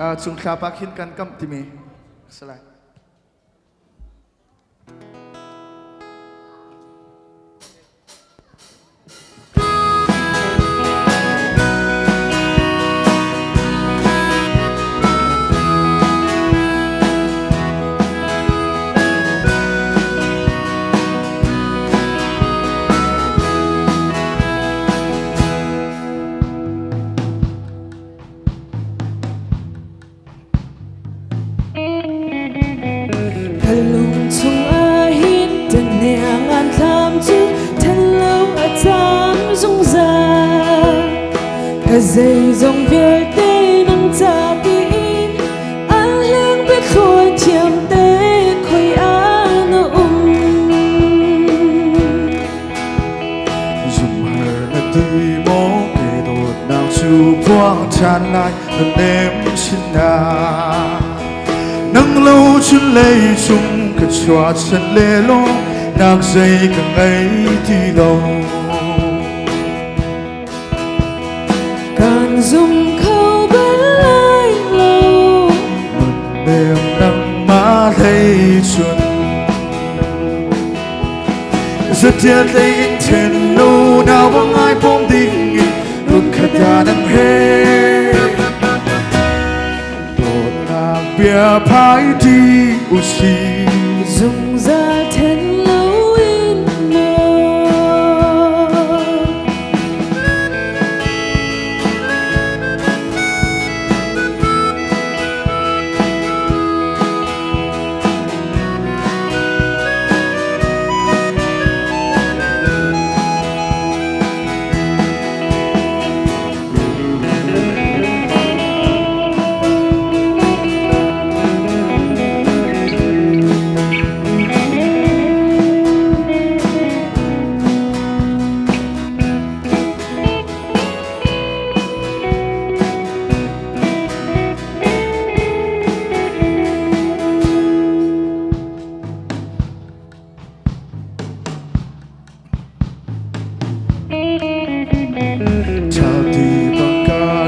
chung khá bác hin kan kam timi salai dây dòng về tê nắng cha tin ăn lương biết khôi chiêm tê khôi ăn dùng hờ là tươi mố để đột nào chiều quang tràn lại lần đêm xin na nắng lâu chân lây chung cả chua chân lê lô nàng dây càng ấy thì đâu dùng khâu bên lại lâu một đêm nắng má thấy chuồn rất tiếc thấy in trên lâu nào bằng ai bom tình lúc khát ta đang hê đột nàng bia phai đi uchi dùng ra thiên lâu in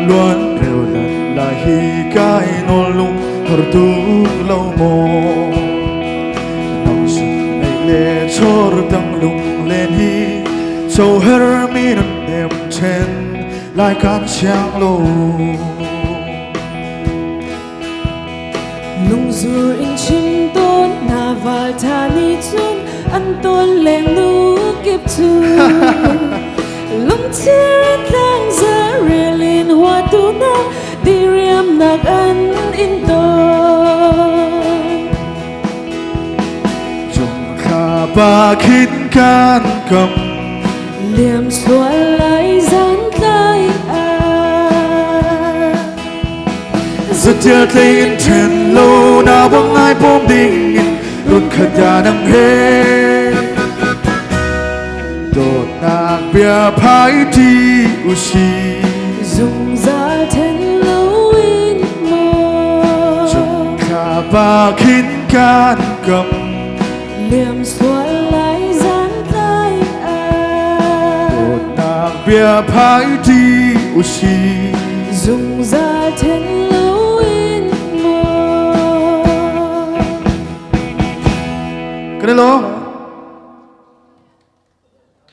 luan reo lan la hi kai no lung har tu lâu mo nong sun nei le chor dang lung len hi so her mi nam dem chen lai kan chiang lo lung zur in chim tôn na val tha ni chun an tôn leng nu kip tu lung chirin lang za relin hoa tu na di riam nak an in tôn dùng kha ba khít can cầm liềm xóa lại gian tay rất tiếc thấy in trên lâu nào bằng ai bom đình luôn khát ta đang hê đột nàng bia phai đi uchi dùng ra thiên lâu in mơ dùng khá ba khít can cầm liềm xóa lại gian tay đột nàng bia phai đi uchi dùng ra thiên lâu in mơ cái này lo